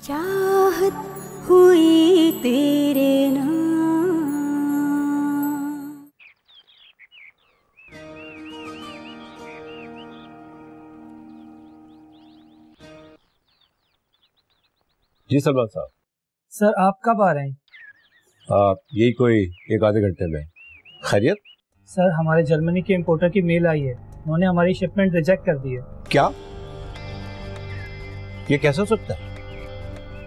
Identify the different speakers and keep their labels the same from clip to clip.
Speaker 1: चाहत हुई तेरे नाम।
Speaker 2: जी सलमान साहब।
Speaker 3: सर आप कब आ रहे हैं?
Speaker 2: यही कोई एक आधे घंटे में। खैरियत?
Speaker 3: सर हमारे जर्मनी के इंपोर्टर की मेल आई है, उन्होंने हमारी शिपमेंट रिजेक्ट कर दी है।
Speaker 2: क्या? ये कैसे हो सकता है?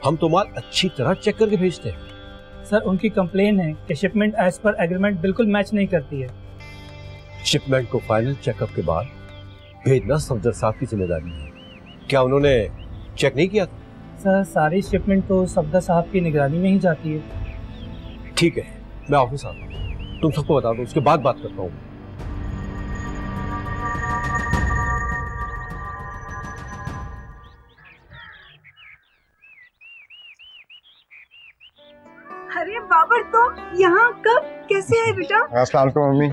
Speaker 2: हम तो माल अच्छी तरह चेक करके भेजते हैं।
Speaker 3: सर उनकी कंप्लेन है कि शिपमेंट एज पर एग्रीमेंट बिल्कुल मैच नहीं करती है।
Speaker 2: शिपमेंट को फाइनल चेकअप के बाद भेजना सफदर साहब की जिम्मेदारी है। क्या उन्होंने चेक नहीं किया?
Speaker 3: सर सारी शिपमेंट तो सफदर साहब की निगरानी में ही जाती है।
Speaker 2: ठीक है, मैं ऑफिस आता हूँ, तुम सबको बता दो, उसके बाद बात करता हूँ।
Speaker 4: अरे बाबर, तो यहाँ कब कैसे है बेटा?
Speaker 5: अस्सलाम वालेकुम मम्मी।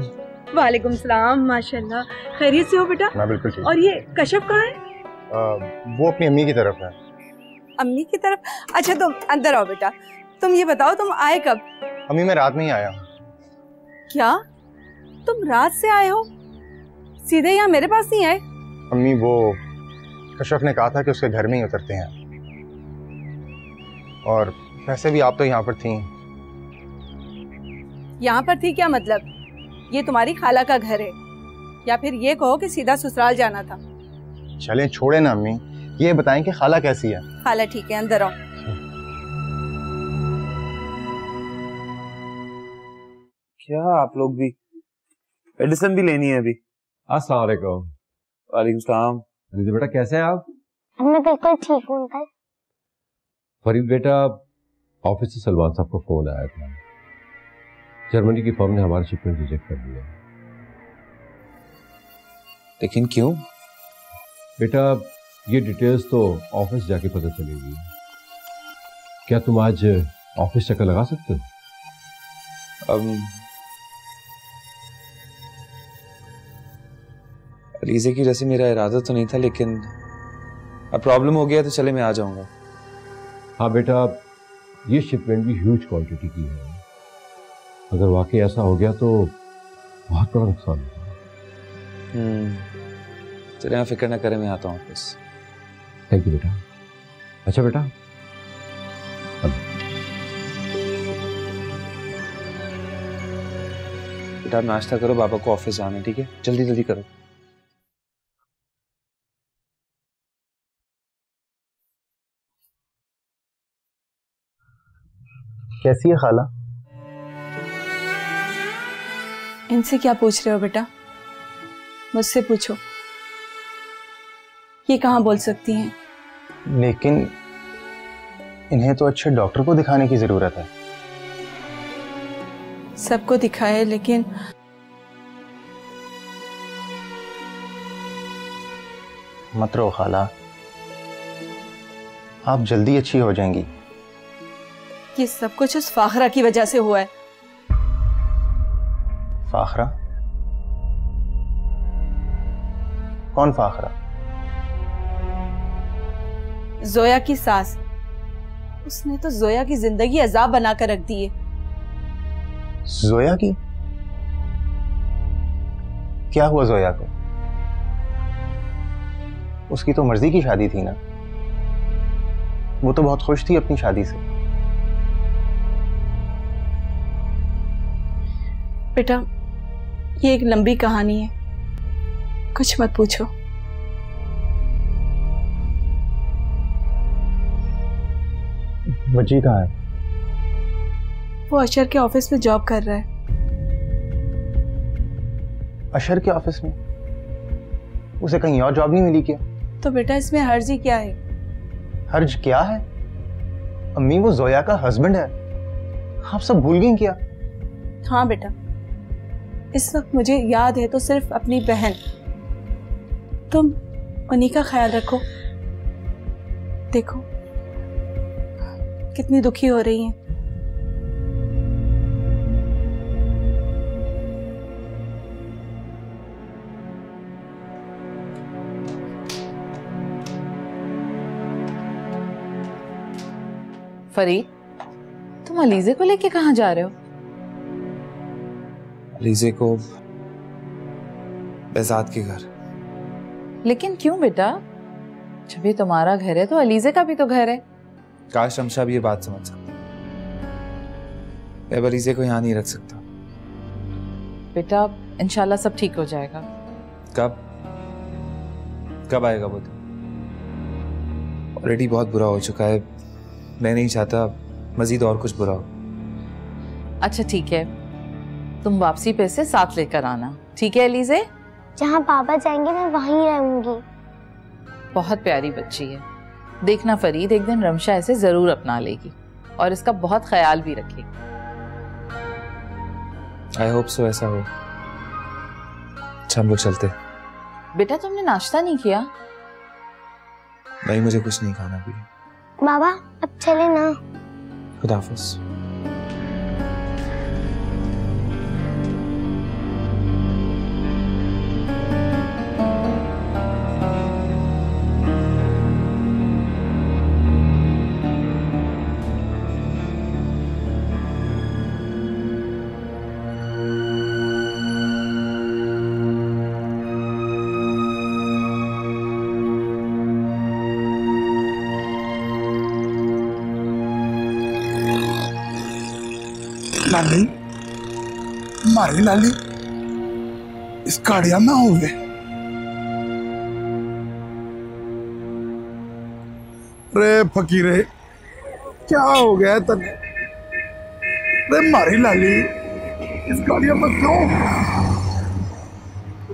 Speaker 4: वालेकुम सलाम। माशाल्लाह, खैरियत से हो बेटा?
Speaker 5: मैं बिल्कुल ठीक।
Speaker 4: और ये कशफ कहाँ है?
Speaker 5: वो अपनी अम्मी की तरफ है।
Speaker 4: अम्मी की तरफ? अच्छा तुम अंदर आओ बेटा। तुम ये बताओ तुम आए कब?
Speaker 5: अम्मी मैं रात में ही आया हूँ।
Speaker 4: क्या तुम रात से आए हो? सीधे यहाँ मेरे पास नहीं आए?
Speaker 5: अम्मी वो कशफ ने कहा था कि उसके घर में ही उतरते हैं, और वैसे भी आप तो यहाँ पर थी।
Speaker 4: यहाँ पर थी क्या मतलब? ये तुम्हारी खाला का घर है, या फिर ये कहो कि सीधा ससुराल जाना था?
Speaker 5: चलें छोड़े ना अम्मी, ये बताएं कि खाला कैसी है?
Speaker 4: खाला ठीक है, अंदर आओ।
Speaker 6: क्या आप लोग भी? मेडिसिन भी लेनी है अभी।
Speaker 2: अस्सलाम वालेकुम।
Speaker 6: वालेकुम सलाम।
Speaker 2: रिजू बेटा कैसे हैं आप?
Speaker 7: मैं बिल्कुल ठीक हूँ अंकल।
Speaker 2: फरीद बेटा, ऑफिस से सलमान साहब को फोन आया था, जर्मनी की फर्म ने हमारी शिपमेंट रिजेक्ट कर दिया।
Speaker 6: लेकिन क्यों?
Speaker 2: बेटा ये डिटेल्स तो ऑफिस जाके पता चलेगी। क्या तुम आज ऑफिस चक्कर लगा सकते हो?
Speaker 6: अलीज़े की जैसे मेरा इरादा तो नहीं था, लेकिन अब प्रॉब्लम हो गया तो चले मैं आ जाऊंगा।
Speaker 2: हाँ बेटा, ये शिपमेंट भी ह्यूज क्वांटिटी की है, अगर वाकई ऐसा हो गया तो बहुत बड़ा नुकसान होगा।
Speaker 6: चले आप फिक्र ना करें, मैं आता हूँ ऑफिस।
Speaker 2: थैंक यू बेटा। अच्छा बेटा,
Speaker 6: बेटा नाश्ता करो, बाबा को ऑफिस जाना है, ठीक है? जल्दी जल्दी करो।
Speaker 5: कैसी है खाला?
Speaker 4: इनसे क्या पूछ रहे हो बेटा? मुझसे पूछो, ये कहाँ बोल सकती हैं?
Speaker 5: लेकिन इन्हें तो अच्छे डॉक्टर को दिखाने की जरूरत है।
Speaker 4: सबको दिखाए, लेकिन
Speaker 5: मत रो खाला, आप जल्दी अच्छी हो जाएंगी।
Speaker 4: ये सब कुछ उस फाखरा की वजह से हुआ है।
Speaker 5: फाखरा? कौन फाखरा?
Speaker 4: जोया की सास। उसने तो जोया की जिंदगी अजाब बनाकर रख दी है।
Speaker 5: जोया की? क्या हुआ जोया को? उसकी तो मर्जी की शादी थी ना, वो तो बहुत खुश थी अपनी शादी से।
Speaker 4: बेटा ये एक लंबी कहानी है, कुछ मत पूछो।
Speaker 5: वजी कहाँ है?
Speaker 4: वो अशर के ऑफिस में जॉब कर रहा है।
Speaker 5: अशर के ऑफिस में? उसे कहीं और जॉब नहीं मिली क्या?
Speaker 4: तो बेटा इसमें हर्ज ही क्या है?
Speaker 5: हर्ज क्या है? अम्मी वो जोया का हस्बैंड है, आप सब भूल गई क्या?
Speaker 4: हाँ बेटा, इस वक्त मुझे याद है तो सिर्फ अपनी बहन। तुम उन्हीं का ख्याल रखो। देखो कितनी दुखी हो रही हैं।
Speaker 8: फरीद, तुम अलीजे को लेके कहाँ जा रहे हो?
Speaker 6: अलीजे को बेजाद के घर।
Speaker 8: लेकिन क्यों बेटा? जब ये तुम्हारा घर है तो अलीजे का भी तो घर है।
Speaker 6: काश रमशा भी ये बात समझ सकता। मैं अलीजे को यहाँ नहीं रख सकता।
Speaker 8: बेटा इंशाल्लाह सब ठीक हो जाएगा।
Speaker 6: कब कब आएगा वो दिन? ऑलरेडी बहुत बुरा हो चुका है, मैं नहीं चाहता मजीद और कुछ बुरा हो।
Speaker 8: अच्छा ठीक है, तुम वापसी पे से साथ लेकर आना, ठीक है अलीजे?
Speaker 7: जहाँ पापा जाएंगे मैं वहीं रहूंगी।
Speaker 8: बहुत प्यारी बच्ची है, देखना फरीद एक दिन रमशा ऐसे जरूर अपना लेगी और इसका बहुत ख्याल भी रखेगी।
Speaker 6: आई होप सो ऐसा हो। अच्छा हम लोग चलते।
Speaker 8: बेटा तुमने नाश्ता नहीं किया?
Speaker 6: नहीं, मुझे कुछ नहीं खाना भी।
Speaker 7: बाबा अब चले ना।
Speaker 6: खुदा हाफिज।
Speaker 9: लाली, मारी लाली, इस काड़िया ना हो गए। रे फकीरे, क्या हो गया तने? रे मारी लाली, इस काड़िया पर क्यों?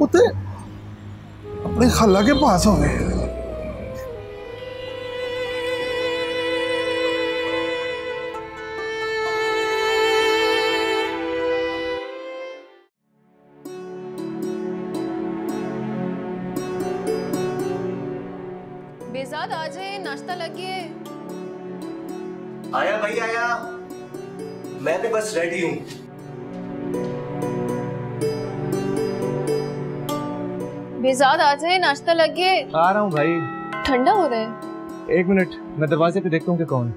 Speaker 9: उते अपने खाला के पास हो गए।
Speaker 10: बेजाद आ जाए, नाश्ता लगिए।
Speaker 5: आया भाई आया, मैं भी बस रेडी हूँ।
Speaker 10: बेजाद आ जाए, नाश्ता लगिए।
Speaker 11: आ रहा हूँ भाई।
Speaker 10: ठंडा हो रहा है।
Speaker 11: 1 मिनट, मैं दरवाजे पे देखता हूँ कि कौन।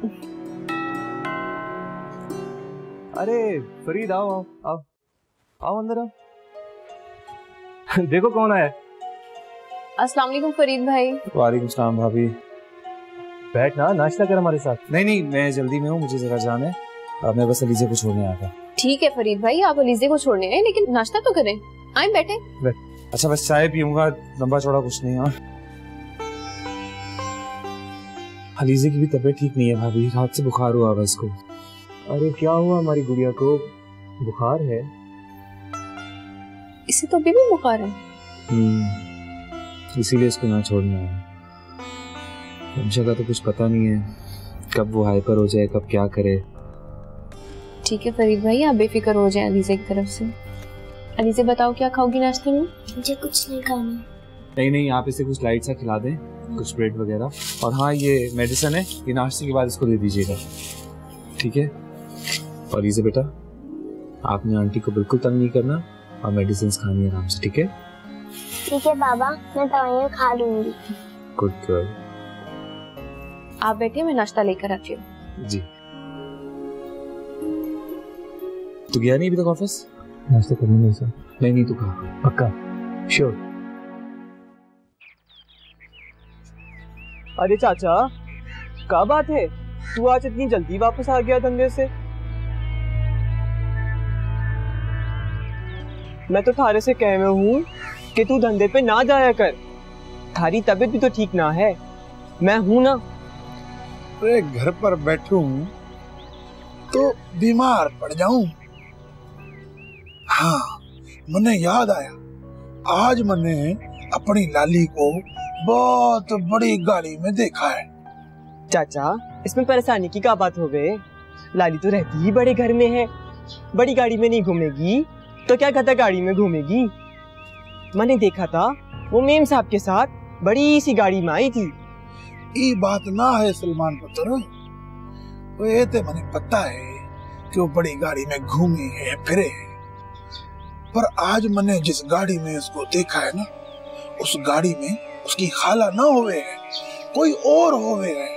Speaker 11: अरे फरीद आओ आओ आओ आओ अंदर आओ। देखो कौन आया।
Speaker 10: अस्सलाम वालेकुम फरीद भाई।
Speaker 6: वालेकुम सलाम भाभी।
Speaker 11: बैठ ना, नाश्ता कर हमारे साथ।
Speaker 6: नहीं, मैं जल्दी में हूँ, मुझे जरा जाना है। मैं बस अलीजे को छोड़ने आया था।
Speaker 10: ठीक है फरीद भाई, आप अलीजे को छोड़ने आए, लेकिन नाश्ता तो करें। आए बैठे।
Speaker 6: अच्छा बस चाय पीऊंगा, लंबा चौड़ा कुछ नहीं। हाँ अलीजे की भी तबीयत ठीक नहीं है भाभी, रात से बुखार हुआ है इसको।
Speaker 11: अरे क्या हुआ हमारी गुड़िया को? बुखार है?
Speaker 10: इसे तो अभी भी बुखार है।
Speaker 6: इसीलिए इसको यहाँ छोड़ने आया। रमशा का तो कुछ पता नहीं है, कब वो हाइपर हो जाए, कब क्या करे।
Speaker 10: ठीक है फरीद भाई, आप बेफिक्र हो जाए अलीजे की तरफ से। अलीजे बताओ क्या खाओगी नाश्ते में?
Speaker 7: मुझे कुछ नहीं खाना।
Speaker 6: नहीं, आप इसे कुछ लाइट सा खिला दें, कुछ ब्रेड वगैरह। और हाँ ये मेडिसिन है, ये नाश्ते के बाद इसको दे दीजिएगा, ठीक है? और अलीजे बेटा, आपने आंटी को बिल्कुल तंग नहीं करना और मेडिसिन खानी है आराम से, ठीक है?
Speaker 7: ठीक है बाबा, मैं दवाइयाँ खा लूंगी।
Speaker 6: Good girl.
Speaker 10: आप बैठिए, मैं नाश्ता लेकर आती हूँ।
Speaker 6: जी। तू गया नहीं अभी तक ऑफिस?
Speaker 11: नाश्ता करने नहीं सर।
Speaker 6: नहीं तू खा।
Speaker 11: पक्का? श्योर। अरे चाचा, क्या बात है, तू आज इतनी जल्दी वापस आ गया धंधे से? मैं तो थारे से कह रहा हूँ कि तू धंधे पे ना जाया कर, थारी तबीयत भी तो ठीक ना है। मैं हूं ना।
Speaker 9: अरे घर पर बैठूं तो बीमार पड़ जाऊं। हाँ, मने याद आया, आज मैंने अपनी लाली को बहुत बड़ी गाड़ी में देखा है।
Speaker 11: चाचा, इसमें परेशानी की क्या बात हो गई? लाली तो रहती ही बड़े घर में है, बड़ी गाड़ी में नहीं घूमेगी तो क्या गधा गाड़ी में घूमेगी? मैंने देखा था वो मेम साहब के साथ बड़ी सी गाड़ी में आई थी।
Speaker 9: ये बात ना है सलमान पुत्र, वो ये तो मैंने पता है कि वो बड़ी गाड़ी में घूमे है फिरे है, पर आज मैंने जिस गाड़ी में उसको देखा है ना, उस गाड़ी में उसकी खाला ना होवे है, कोई और होवे है।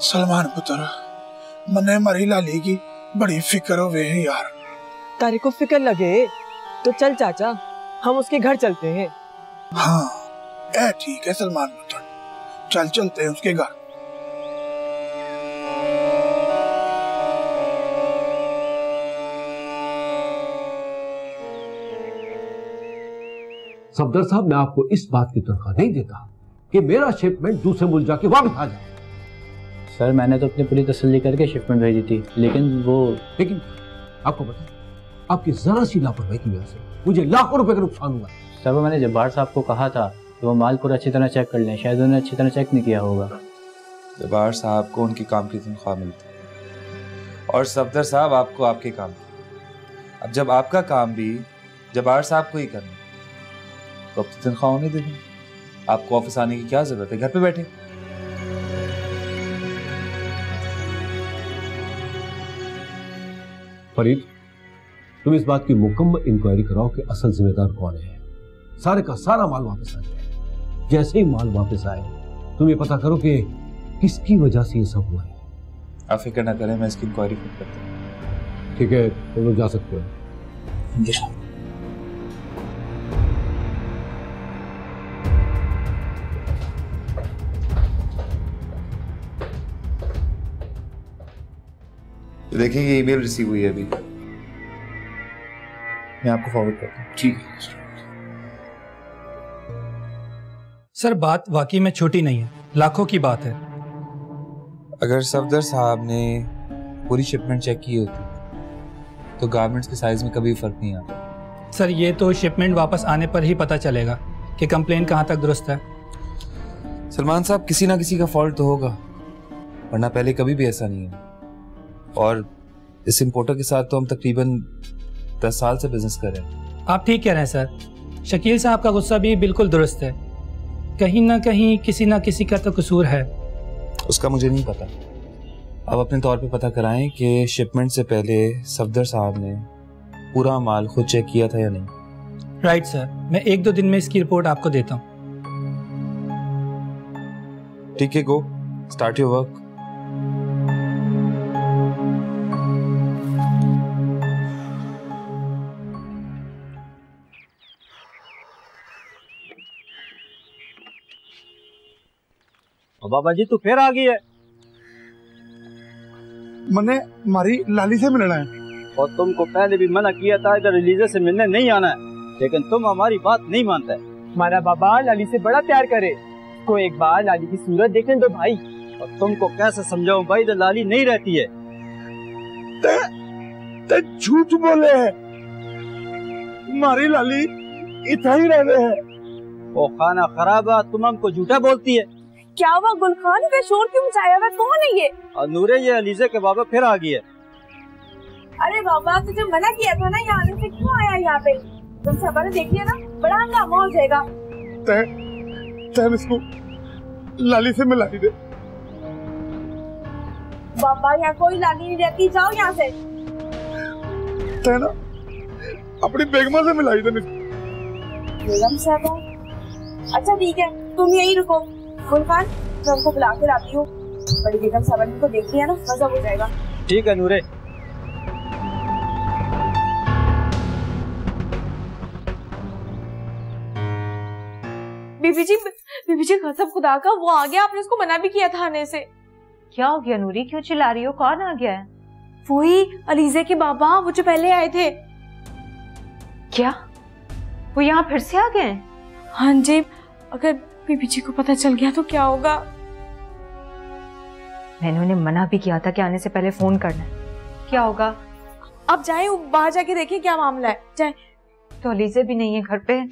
Speaker 9: सलमान पुत्र मने मारी लाली की बड़ी फिक्र हो वे यार।
Speaker 11: तारे को फिक्र लगे तो चल चाचा, हम उसके घर चलते हैं।
Speaker 9: हाँ ए ठीक है सलमान पुत्र, चल चलते हैं उसके घर।
Speaker 2: सफदर साहब, मैं आपको इस बात की तनख्वाह नहीं देता कि मेरा शिपमेंट दूसरे मुल्क जाके वापस आ जाए।
Speaker 12: सर मैंने तो अपनी पूरी तसल्ली करके शिपमेंट भेजी थी, लेकिन
Speaker 2: आपको पता है, आपकी जरा सी लापरवाही की वजह से मुझे लाखों रुपए का नुकसान हुआ है।
Speaker 12: सर वो मैंने जब्बार साहब को कहा था कि वो माल पूरा अच्छी तरह चेक कर लें, शायद उन्होंने अच्छी तरह चेक नहीं किया होगा।
Speaker 6: जब्बार साहब को उनके काम की तनख्वाह मिलती है और सफदर साहब आपको आपके काम की। अब जब आपका काम भी जब्बार साहब को ही करना तो अब तो तनख्वाह होने देंगे। आपको ऑफिस आने की क्या जरूरत है, घर पे बैठे।
Speaker 2: फरीद, तुम इस बात की मुकम्मल इंक्वायरी कराओ कि असल जिम्मेदार कौन है। सारे का सारा माल वापस आ जाए। जैसे ही माल वापस आए तुम ये पता करो कि किसकी वजह से ये सब हुआ है।
Speaker 6: आप फिक्र ना करें, मैं इसकी इंक्वायरी खुद करता हूँ।
Speaker 2: ठीक है, तुम लोग जा सकते हो।
Speaker 6: तो देखिए ये ईमेल रिसीव हुई है अभी, मैं आपको फॉरवर्ड करता हूँ। ठीक है
Speaker 3: सर, बात वाकई में छोटी नहीं है, लाखों की बात है।
Speaker 6: अगर सफदर साहब ने पूरी शिपमेंट चेक की होती तो गारमेंट्स के साइज में कभी फर्क नहीं आता।
Speaker 3: सर ये तो शिपमेंट वापस आने पर ही पता चलेगा कि कंप्लेन कहाँ तक दुरुस्त है।
Speaker 6: सलमान साहब, किसी ना किसी का फॉल्ट तो होगा, वरना पहले कभी भी ऐसा नहीं है। और इस इंपोर्टर के साथ तो हम तकरीबन 10 साल से बिजनेस कर रहे हैं।
Speaker 3: आप ठीक कह रहे हैं सर, शकील साहब का गुस्सा भी बिल्कुल दुरुस्त है। कहीं ना कहीं किसी ना किसी का तो कसूर है।
Speaker 6: उसका मुझे नहीं पता, आप अपने तौर पे पता कराएं कि शिपमेंट से पहले सफदर साहब ने पूरा माल खुद चेक किया था या नहीं।
Speaker 3: राइट सर, मैं 1-2 दिन में इसकी रिपोर्ट आपको देता हूँ।
Speaker 6: ठीक है, गो स्टार्ट योर वर्क।
Speaker 11: बाबा जी तू फिर आ गई है।
Speaker 9: मने मारी लाली से मिलना है।
Speaker 13: और तुमको पहले भी मना किया था इधर रिलीजे से मिलने नहीं आना है, लेकिन तुम हमारी बात नहीं मानते।
Speaker 11: हमारा बाबा लाली से बड़ा प्यार करे, तो एक बार लाली की सूरत देखने दो भाई।
Speaker 13: और तुमको कैसे समझाऊं भाई, इधर लाली नहीं रहती है।
Speaker 9: ते झूठ बोले है, मारी लाली इतना ही रहते है।
Speaker 13: वो खाना खराब है, तुम हमको झूठा बोलती है।
Speaker 4: क्या हुआ गुलखान, वे शोर क्यों मचाया हुआ, कौन है ये?
Speaker 13: और नूरे, ये अलीजे के बाबा फिर आ गई है।
Speaker 4: अरे बाबा तुझे मना किया था ना यहाँ आने से, क्यों आया यहाँ पे? तुम सब ने देख लिया ना, बड़ा हंगामा हो जाएगा।
Speaker 9: इसको लाली से मिला दे।
Speaker 4: बाबा यहाँ कोई लाली नहीं रहती, जाओ यहाँ से।
Speaker 9: ना अपनी बेगमा से मिलाई दे।
Speaker 4: बेगम साहब? अच्छा ठीक है, तुम यही रुको। गुलखान, मैं उनको बुला के लाती हूँ। बड़ी बेगम साहब को देख लिया ना, मजा हो जाएगा।
Speaker 13: ठीक है नूरे।
Speaker 4: बीबी जी कसम खुदा का, वो आ गया। आपने उसको मना भी किया था आने से।
Speaker 8: क्या हो गया नूरी, क्यों चिल्ला रही हो? कौन आ गया है?
Speaker 4: वही अलीजे के बाबा, वो जो पहले आए थे।
Speaker 8: क्या वो यहाँ फिर से आ गए?
Speaker 4: हाँ जी, अगर बीबी जी को पता चल गया तो क्या होगा?
Speaker 8: मैंने उन्हें मना भी किया था कि आने से पहले फोन करना है। क्या होगा?
Speaker 4: अब जाए बाहर जाके देखें क्या मामला है। जाए।
Speaker 8: तो अलीजे भी नहीं है घर पे।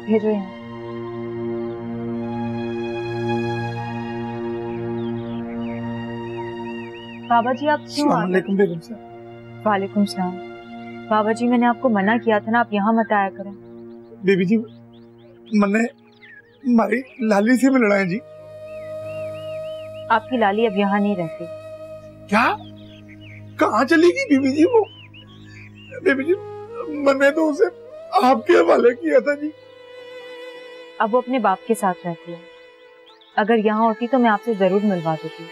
Speaker 8: भेजो यहाँ। बाबा जी आप क्यों आ गए? वालेकुम सलाम। बाबा जी मैंने आपको मना किया था ना, आप यहाँ मत आया करें।
Speaker 9: बेबी जी मैंने हमारी लाली से मिलना है जी।
Speaker 8: आपकी लाली अब यहाँ नहीं रहती।
Speaker 9: क्या? कहाँ चली गई बीबी जी वो? बेबी जी, मैंने तो उसे आपके हवाले किया था जी।
Speaker 14: अब वो अपने बाप के साथ रहती है। अगर यहाँ होती तो मैं आपसे जरूर मिलवा देती।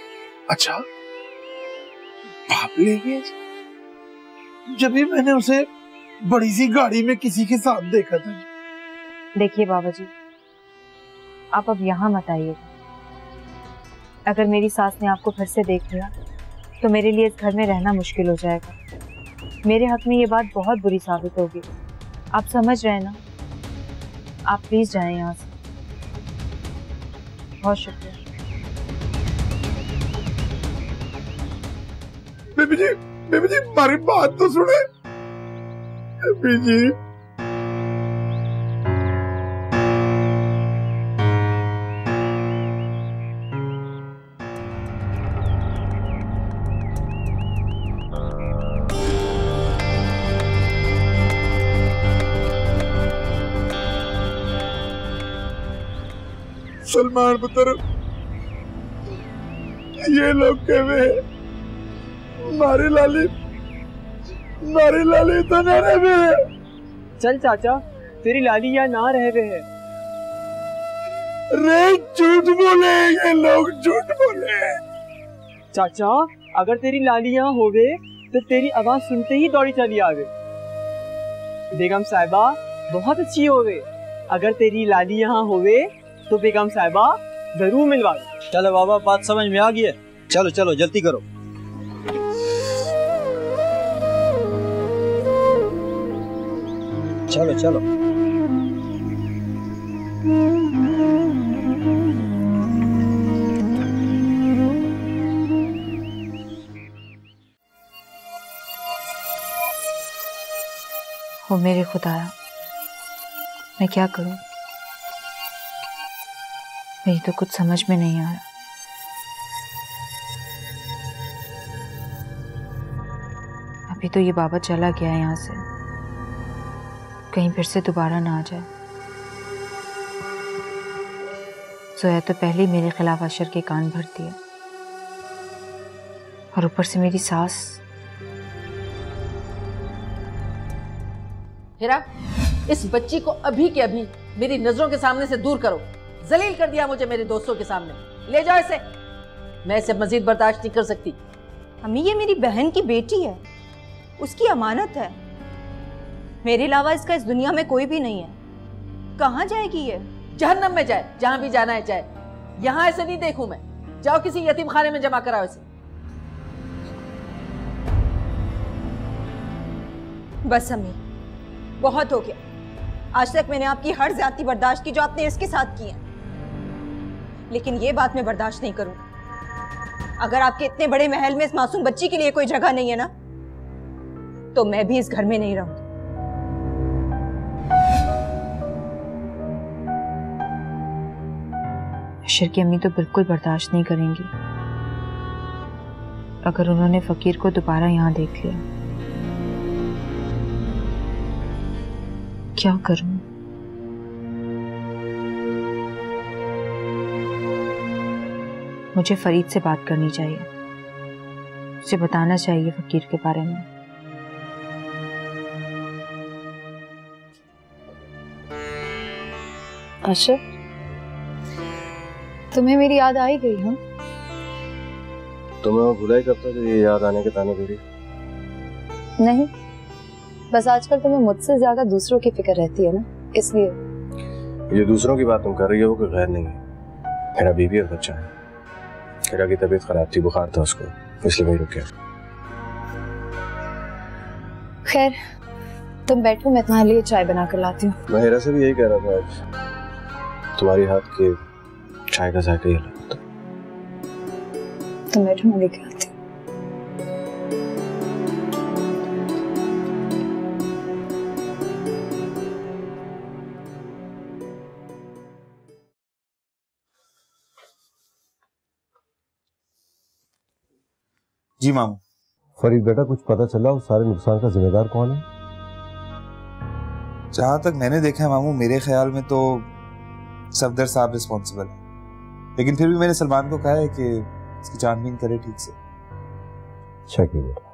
Speaker 9: अच्छा, बाप ले गए? जब भी मैंने उसे बड़ी सी गाड़ी में किसी के साथ देखा था।
Speaker 14: देखिए बाबा जी, आप अब यहाँ मत आइएगा। अगर मेरी सास ने आपको फिर से देख लिया तो मेरे लिए इस घर में रहना मुश्किल हो जाएगा। मेरे हक में ये बात बहुत बुरी साबित होगी। आप समझ रहे हैं ना? आप प्लीज जाएं यहाँ से। बहुत शुक्रिया।
Speaker 9: बेबी जी, हमारी बात तो सुने। बेबी जी, सलमान पुत्र, ये लोग कहवे हैं मारी लाली तो ना रहे।
Speaker 11: चल चाचा, तेरी लाली यहाँ ना रह रहे हैं।
Speaker 9: रे झूठ बोले ये लोग, झूठ बोले।
Speaker 11: चाचा, अगर तेरी लाली यहाँ होवे तो तेरी आवाज सुनते ही दौड़ी चली आवे। बेगम साहिबा बहुत अच्छी होवे। अगर तेरी लाली यहाँ होवे तो बेगम साहिबा जरूर मिलवा दो।
Speaker 13: चलो बाबा, बात समझ में आ गई है। चलो चलो जल्दी करो। चलो चलो।
Speaker 14: हो मेरे खुदाया, मैं क्या करूं? मेरी तो कुछ समझ में नहीं आ रहा। अभी तो ये बाबा चला गया है यहाँ से, कहीं फिर से दोबारा ना आ जाए। जोया तो पहले ही मेरे खिलाफ अशर के कान भरती है, और ऊपर से मेरी सास।
Speaker 8: हिरा, इस बच्ची को अभी के अभी मेरी नजरों के सामने से दूर करो। जलील कर दिया मुझे मेरे दोस्तों के सामने। ले जाओ इसे, मैं इसे मजीद बर्दाश्त नहीं कर सकती।
Speaker 1: अम्मी, ये मेरी बहन की बेटी है, उसकी अमानत है। मेरे अलावा इसका इस दुनिया में कोई भी नहीं है। कहाँ जाएगी ये?
Speaker 8: जहन्नम में जाए, जहां भी जाना है जाए। यहाँ ऐसे नहीं देखूं मैं। जाओ किसी यतीम खाने में जमा कराओ इसे।
Speaker 1: बस अम्मी, बहुत हो गया। आज तक मैंने आपकी हर ज्यादती बर्दाश्त की जो आपने इसके साथ की है, लेकिन ये बात मैं बर्दाश्त नहीं करूं। अगर आपके इतने बड़े महल में इस मासूम बच्ची के लिए कोई जगह नहीं है ना, तो मैं भी इस घर में नहीं रहूंगी।
Speaker 14: अशर की अम्मी तो बिल्कुल बर्दाश्त नहीं करेंगी अगर उन्होंने फकीर को दोबारा यहाँ देख लिया। क्या करूं? मुझे फरीद से बात करनी चाहिए, उसे बताना चाहिए फकीर के बारे में।
Speaker 10: अशर, तुम्हें मेरी याद आई गई? हाँ,
Speaker 2: तुम्हें वो भुला ही करता जो ये याद आने के ताने दे रही।
Speaker 10: नहीं, बस आजकल तुम्हें मुझसे ज्यादा दूसरों की फिक्र रहती है ना, इसलिए।
Speaker 2: ये दूसरों की बात तुम कर रही हो वो कोई गैर नहीं है, मेरा बीवी और बच्चा है। हिरा की तबीयत खराब थी, बुखार था उसको, इसलिए वही रुक गया।
Speaker 10: खैर, तुम बैठो, मैं तुम्हारे लिए चाय बना कर लाती हूँ।
Speaker 2: मैं हिरा से भी यही कह रहा था, आज तुम्हारी हाथ के चाय का जायका ही अलग होता।
Speaker 10: तुम बैठो, मैं लेकर आती हूँ।
Speaker 13: जी मामू।
Speaker 2: फरीद बेटा, कुछ पता चला उस सारे नुकसान का जिम्मेदार कौन है?
Speaker 6: जहां तक मैंने देखा है मामू, मेरे ख्याल में तो सफदर साहब रिस्पॉन्सिबल है, लेकिन फिर भी मैंने सलमान को कहा है कि इसकी छानबीन करे ठीक से।
Speaker 2: अच्छा किया बेटा।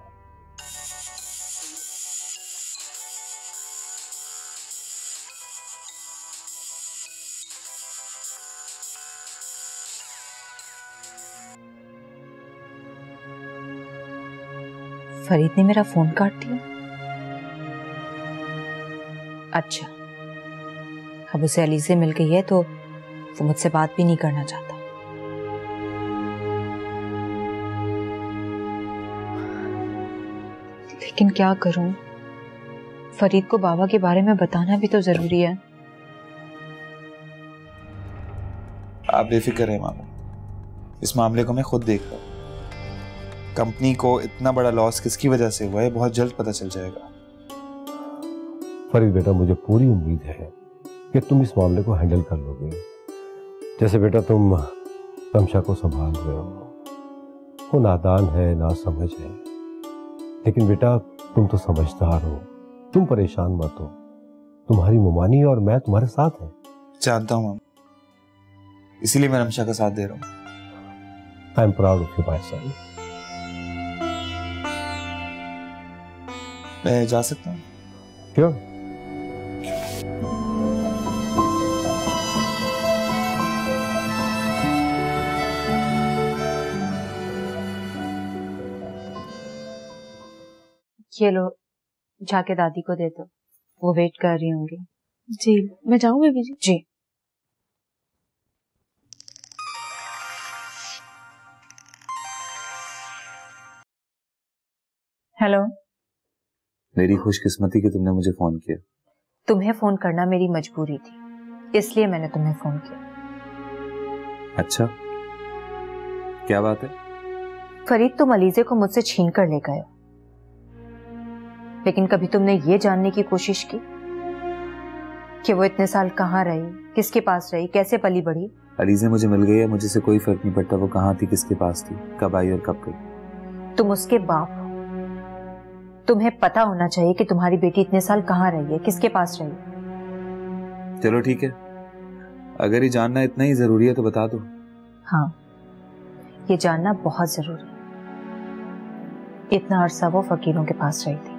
Speaker 14: फरीद ने मेरा फोन काट दिया। अच्छा, अब उसे अली से मिल गई है तो वो मुझसे बात भी नहीं करना चाहता। लेकिन क्या करूं, फरीद को बाबा के बारे में बताना भी तो जरूरी है।
Speaker 6: आप बेफिक्र रहे मामा, इस मामले को मैं खुद देख रहा हूँ। कंपनी को इतना बड़ा लॉस किसकी वजह से हुआ है बहुत जल्द पता चल जाएगा।
Speaker 2: फरीद बेटा, मुझे पूरी उम्मीद है कि तुम इस मामले को हैंडल कर लोगे। जैसे बेटा तुम रमशा को संभाल रहे हो, वो नादान है, नासमझ है, लेकिन बेटा तुम तो समझदार हो, तुम परेशान मत हो। तुम्हारी मुमानी और मैं तुम्हारे साथ हैं।
Speaker 6: जानता हूँ, इसीलिए मैं रमशा का साथ दे रहा हूँ।
Speaker 2: I am proud of you my son.
Speaker 6: मैं जा सकता हूँ?
Speaker 2: श्योर।
Speaker 14: ये लो, जाके दादी को दे दो, वो वेट कर रही होंगी।
Speaker 4: जी, मैं जाऊँ बेबी जी?
Speaker 14: जी। हेलो।
Speaker 6: मेरी खुशकिस्मती कि तुमने मुझे फोन किया।
Speaker 14: तुम्हें फोन करना मेरी मजबूरी थी, इसलिए मैंने तुम्हें फोन किया।
Speaker 6: अच्छा, क्या बात है?
Speaker 14: फरीद, तुम अलीजे को मुझसे छीन कर ले गए हो, लेकिन कभी तुमने ये जानने की कोशिश की कि वो इतने साल कहाँ रही, किसके पास रही, कैसे पली बढ़ी?
Speaker 6: अलीजे मुझे मिल गई है, मुझे से कोई फर्क नहीं पड़ता वो कहाँ थी, किसके पास थी, कब आई और कब गई।
Speaker 14: तुम उसके बाप हो, तुम्हें पता होना चाहिए कि तुम्हारी बेटी इतने साल कहाँ रही है, किसके पास रही।
Speaker 6: चलो ठीक है, अगर ये जानना इतना ही जरूरी है तो बता दो।
Speaker 14: हाँ, ये जानना बहुत जरूरी है। इतना अरसा वो फकीरों के पास रही थी।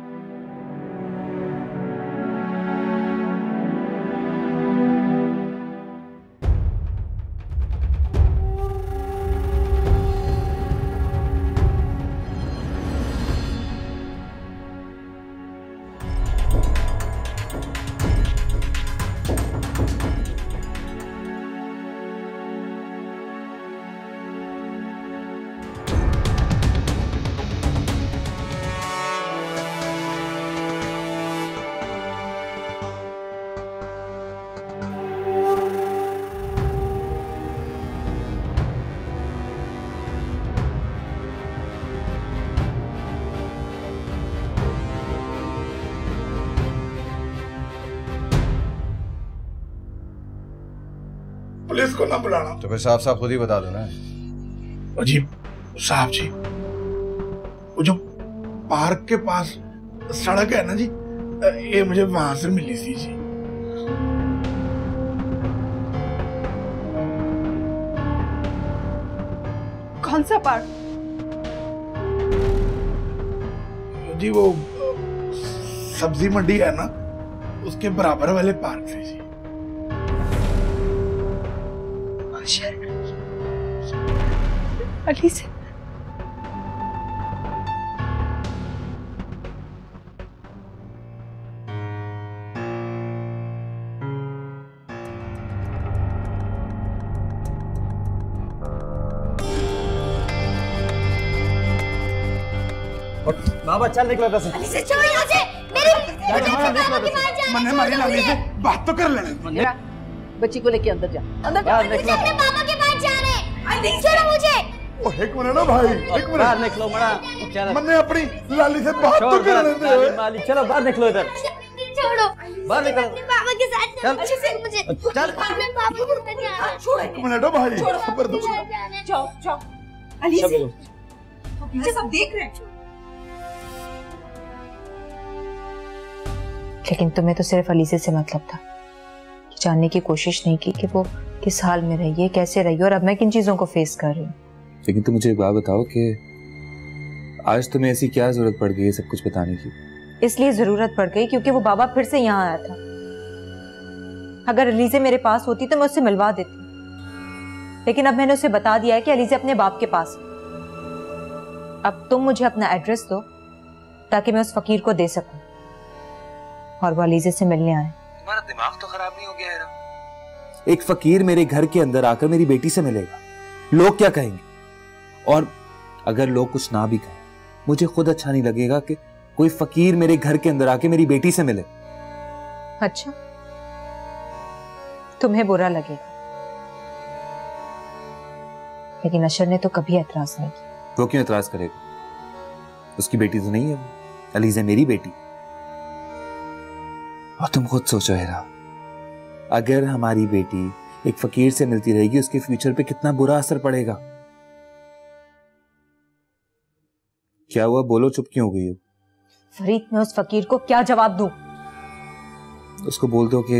Speaker 9: पुलिस को ना बुलाना।
Speaker 15: तो फिर साफ साफ खुद ही बता दो ना।
Speaker 9: अजीब साहब जी, वो जो पार्क के पास सड़क है ना जी, ये मुझे वहां से मिली थी जी।
Speaker 4: कौन सा पार्क?
Speaker 9: जी वो सब्जी मंडी है ना, उसके बराबर वाले पार्क से जी।
Speaker 4: अली से
Speaker 11: बाबा चल निकलो बस।
Speaker 7: अली से छोड़ यहाँ से,
Speaker 9: मैंने हमारी लाली से बात तो कर लेने।
Speaker 8: बच्ची को लेके अंदर जा, अंदर जा।
Speaker 7: पापा के पास जा रहे हैं, छोड़ो मुझे।
Speaker 9: एक मिनट ना भाई, एक मिनट।
Speaker 11: बाहर निकलो मना।
Speaker 9: मैंने अपनी लाली से बात तो कर लेने दे।
Speaker 11: चलो बाहर निकलो इधर।
Speaker 7: छोड़ो,
Speaker 11: बाहर निकलो।
Speaker 7: पापा के साथ
Speaker 11: चल।
Speaker 7: अच्छे से मुझे
Speaker 11: चल।
Speaker 7: अपने पापा को लेके जाना है।
Speaker 9: छोड़ो एक मिनट भाई, सब्र दो।
Speaker 1: जाओ जाओ। अली से पीछे सब देख रहे हैं।
Speaker 14: लेकिन तुम्हें तो सिर्फ अलीजे से मतलब था, जानने की कोशिश नहीं की कि वो किस हाल में रही है, कैसे रही है, और अब मैं किन चीजों को फेस कर रही हूँ।
Speaker 6: लेकिन तुम मुझे एक बात बताओ कि आज तुम्हें ऐसी क्या जरूरत पड़ गई है सब कुछ बताने की?
Speaker 14: इसलिए जरूरत पड़ गई क्योंकि वो बाबा फिर से यहाँ आया था। अगर अलीजे मेरे पास होती तो मैं उससे मिलवा देती, लेकिन अब मैंने उसे बता दिया है कि अलीजे अपने बाप के पास है। अब तुम मुझे अपना एड्रेस दो,
Speaker 1: ताकि मैं उस फकीर को दे सकूं और वो अलीजे से मिलने आए।
Speaker 6: तुम्हारा दिमाग तो खराब नहीं हो गया है? एक फकीर मेरे घर के अंदर आकर मेरी बेटी से मिलेगा, लोग क्या कहेंगे? और अगर लोग कुछ ना भी कहें, मुझे खुद अच्छा नहीं लगेगा कि कोई फकीर मेरे घर के अंदर आके मेरी बेटी से मिले।
Speaker 1: अच्छा, तुम्हें बुरा लगेगा, लेकिन अशर ने तो कभी एतराज नहीं किया।
Speaker 6: वो क्यों एतराज करेगा? उसकी बेटी तो नहीं है वो, अलीज़ा मेरी बेटी। और तुम खुद सोचो हेरा, अगर हमारी बेटी एक फकीर से मिलती रहेगी, उसके फ्यूचर पे कितना बुरा असर पड़ेगा। क्या हुआ, बोलो, चुप क्यों हो गई हो?
Speaker 1: फरीद, मैं उस फकीर को क्या जवाब दूं?
Speaker 6: उसको बोल दो कि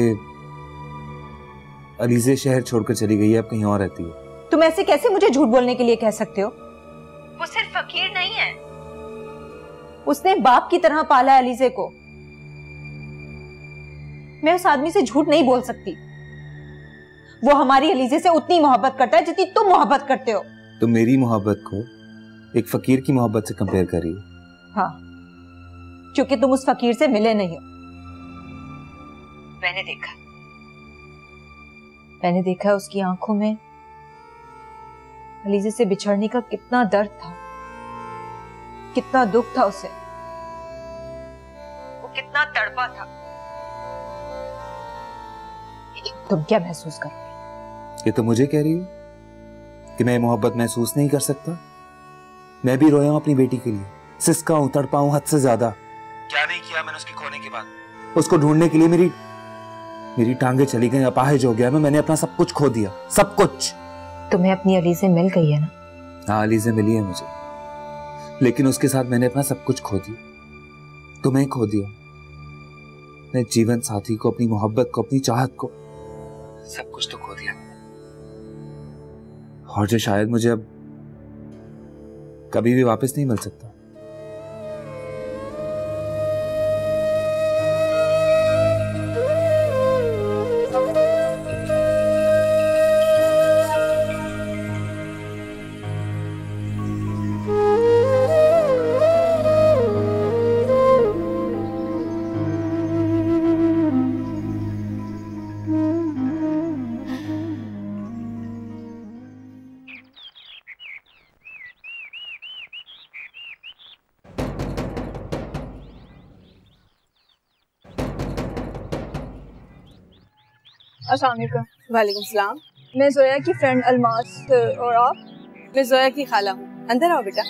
Speaker 6: अलीज़ा शहर छोड़कर चली गई है, अब कहीं और रहती है।
Speaker 1: तुम ऐसे कैसे मुझे झूठ बोलने के लिए कह सकते हो? वो सिर्फ फकीर नहीं है, उसने बाप की तरह पाला है अलीज़ा को। मैं उस आदमी से झूठ नहीं बोल सकती। वो हमारी अलीज़ा से उतनी मोहब्बत करता है जितनी तुम मोहब्बत करते हो।
Speaker 6: तो मेरी मोहब्बत को एक फकीर की मोहब्बत से कंपेयर कर रही हो?
Speaker 1: हाँ, क्योंकि तुम उस फकीर से मिले नहीं हो। मैंने देखा उसकी आंखों में अलीज़ा से बिछड़ने का कितना दर्द था, कितना दुख था उसे, वो कितना तड़पा था। तुम क्या महसूस करोगे?
Speaker 6: ये तो मुझे कह रही हो कि मैं मोहब्बत महसूस नहीं कर सकता? मैं भी रोया हूं अपनी बेटी के लिए, सिसका हूं, तड़पा हूं हद से ज्यादा। क्या नहीं किया मैंने उसके खोने के बाद? उसको ढूंढने के लिए मेरी टांगे चली गई, अपाहिज हो गया मैं, मैंने अपना सब कुछ खो दिया, सब कुछ।
Speaker 1: तुम्हें अपनी अलीज़ा मिल गई है ना?
Speaker 6: हाँ, अलीज़ा मिली है मुझे, लेकिन उसके साथ मैंने अपना सब कुछ खो दिया। तुम्हें खो दिया, मैं जीवन साथी को, अपनी मोहब्बत को, अपनी चाहत को, सब कुछ तो खो दिया। और जो शायद मुझे अब कभी भी वापस नहीं मिल सकता।
Speaker 4: अस्सलाम वालेकुम। वालेकुम सलाम। मैं जोया की फ्रेंड अलमास, और आप? मैं जोया की खाला हूँ। अंदर आओ बेटा।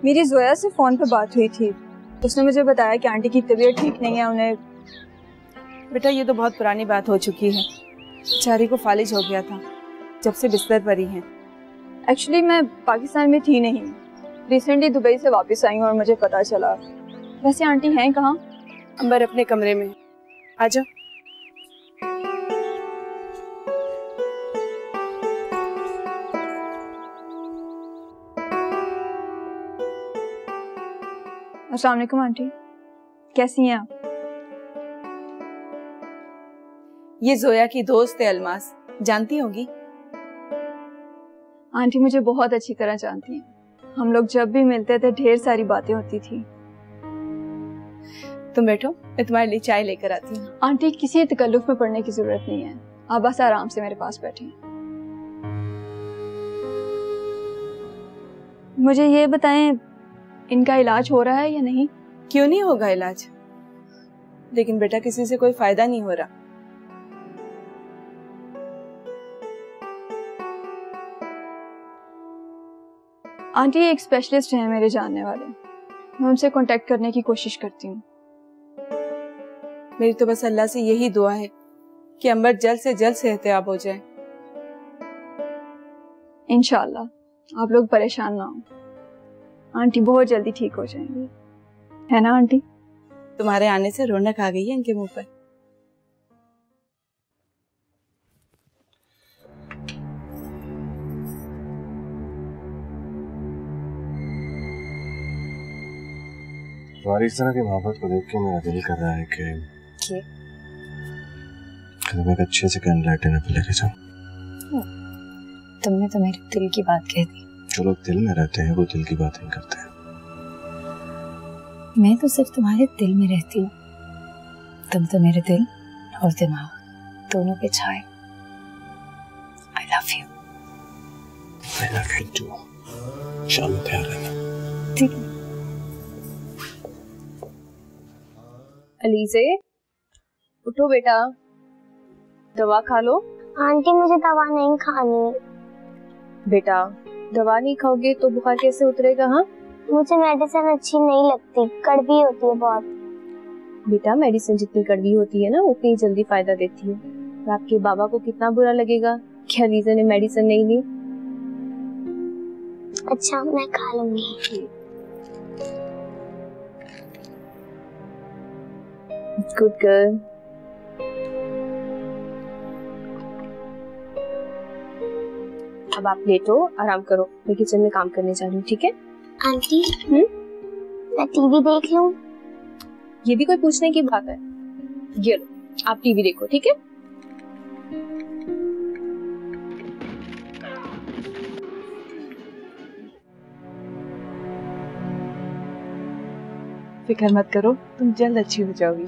Speaker 4: मेरी जोया से फ़ोन पे बात हुई थी, उसने मुझे बताया कि आंटी की तबीयत ठीक नहीं है, उन्हें। बेटा ये तो बहुत पुरानी बात हो चुकी है, बेचारी को फालिज हो गया था जब से बिस्तर पर ही हैं। एक्चुअली मैं पाकिस्तान में थी नहीं, रिसेंटली दुबई से वापस आई हूँ और मुझे पता चला। वैसे आंटी हैं कहाँ? अंबर अपने कमरे में। आ जाओ। अस्सलाम वालेकुम आंटी, कैसी हैं आप? ये जोया की दोस्त है अलमास, जानती होगी। आंटी मुझे बहुत अच्छी तरह जानती हैं, हम लोग जब भी मिलते थे ढेर सारी बातें होती थी। तुम बैठो, मैं तुम्हारे लिए चाय लेकर आती हूँ। आंटी किसी तकल्लुफ में पड़ने की जरूरत नहीं है, आप बस आराम से मेरे पास बैठें। मुझे ये बताएं, इनका इलाज हो रहा है या नहीं? क्यों नहीं होगा इलाज, लेकिन बेटा किसी से कोई फायदा नहीं हो रहा। आंटी एक स्पेशलिस्ट हैं मेरे जानने वाले, मैं उनसे कांटेक्ट करने की कोशिश करती हूँ। मेरी तो बस अल्लाह से यही दुआ है कि अंबर जल्द से जल्द सेहतयाब हो जाए। इंशाल्लाह, आप लोग परेशान ना हो, आंटी बहुत जल्दी ठीक हो जाएंगी, है ना आंटी? तुम्हारे आने से रौनक आ गई है इनके मुंह पर।
Speaker 15: तुम्हारी इस तरह की मोहब्बत को देख के मेरा दिल कर रहा है कि तुम्हें एक अच्छे से कैंडल डिनर पे लेके जाऊं।
Speaker 14: तुमने तो मेरे दिल की बात कह दी।
Speaker 15: जो लोग दिल में रहते हैं वो दिल की बात नहीं करते हैं।
Speaker 14: मैं तो सिर्फ तुम्हारे दिल में रहती हूँ, तुम तो मेरे दिल और दिमाग दोनों पे छाए। I love you।
Speaker 15: I love you too। शाम में तैयार रहना।
Speaker 14: ठीक है।
Speaker 10: अलीज़े, उठो बेटा, दवा खा लो।
Speaker 7: आंटी मुझे दवा नहीं खानी।
Speaker 10: बेटा, दवा नहीं खाओगे तो बुखार कैसे उतरेगा? हाँ,
Speaker 7: मुझे मेडिसिन अच्छी नहीं लगती, कड़वी होती है बहुत।
Speaker 10: बेटा, मेडिसिन जितनी कड़वी होती है ना उतनी जल्दी फायदा देती है। और आपके बाबा को कितना बुरा लगेगा कि अलीज़े ने मेडिसिन नहीं ली।
Speaker 7: अच्छा, मैं खा लूंगी।
Speaker 10: Good girl. अब आप लेटो, आराम करो, मैं किचन में काम करने जा रही हूँ, ठीक है?
Speaker 7: आंटी, मैं टीवी देख लूं?
Speaker 10: ये भी कोई पूछने की बात है? ये लो, आप टीवी देखो, ठीक है?
Speaker 4: फिक्र मत करो, तुम जल्द अच्छी हो जाओगी।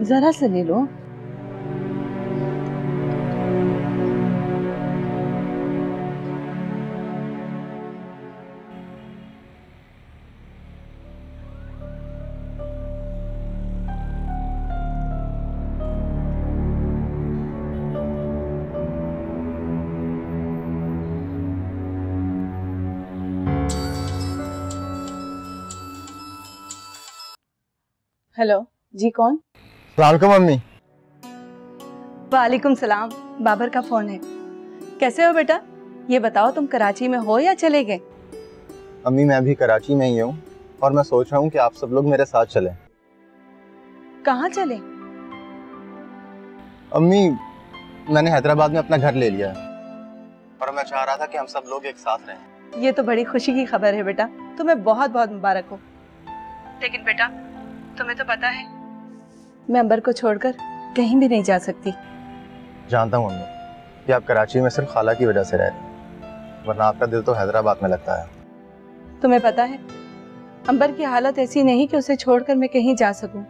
Speaker 4: जरा सा ले लो। हेलो जी, कौन?
Speaker 5: सलाम मम्मी।
Speaker 4: वालेकुम सलाम। बाबर का फोन है। कैसे हो बेटा? ये बताओ, तुम कराची में हो या चले गए?
Speaker 5: अम्मी, मैं भी कराची में ही हूँ और मैं सोच रहा हूँ कि आप सब लोग मेरे साथ चलें।
Speaker 4: कहाँ चले?
Speaker 5: अम्मी, मैंने हैदराबाद में अपना घर ले लिया है और मैं चाह रहा था कि हम सब लोग एक साथ रहें।
Speaker 4: ये तो बड़ी खुशी की खबर है बेटा, तुम्हें बहुत बहुत मुबारक हो। लेकिन बेटा, तुम्हें तो पता है मैं अंबर को छोड़कर कहीं भी नहीं जा सकती।
Speaker 5: जानता हूँ अम्मी कि आप कराची में सिर्फ खाला की वजह से रह रहे, वरना आपका दिल तो हैदराबाद में लगता है।
Speaker 4: तुम्हें पता है अंबर की हालत ऐसी नहीं कि उसे छोड़कर मैं कहीं जा सकूं।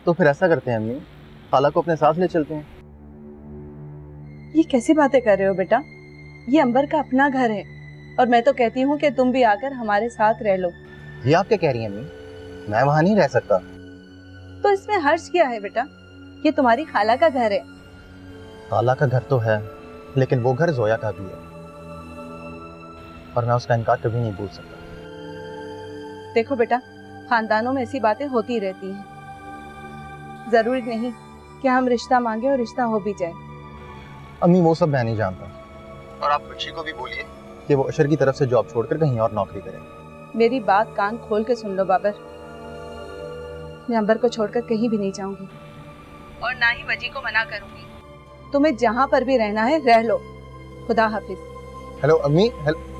Speaker 5: तो फिर ऐसा करते हैं अम्मी, खाला को अपने साथ ले चलते हैं।
Speaker 4: ये कैसी बातें कर रहे हो बेटा? ये अंबर का अपना घर है और मैं तो कहती हूँ कि तुम भी आकर हमारे साथ रह लो।
Speaker 5: ये आप क्या कह रही हैं अम्मी? मैं वहां नहीं रह सकता।
Speaker 4: तो इसमें हर्ज क्या है बेटा? ये तुम्हारी खाला का घर है।
Speaker 5: खाला का घर तो है, लेकिन वो घर जोया का भी है और मैं उसका इनकार कभी नहीं भूल सकता।
Speaker 4: देखो बेटा, खानदानों में ऐसी बातें होती रहती हैं। जरूरी नहीं कि हम रिश्ता मांगे और रिश्ता हो भी जाए।
Speaker 5: अम्मी, वो सब मैं नहीं जानता और आप बच्ची को भी बोलिए कि वो अशर की तरफ से जॉब छोड़कर कहीं और नौकरी करे।
Speaker 4: मेरी बात कान खोल के सुन लो बाबर, मैं अंबर को छोड़कर कहीं भी नहीं जाऊंगी और ना ही वजी को मना करूंगी। तुम्हें जहां पर भी रहना है रह लो। खुदा हाफिज।
Speaker 5: हेलो अम्मी। हेलो।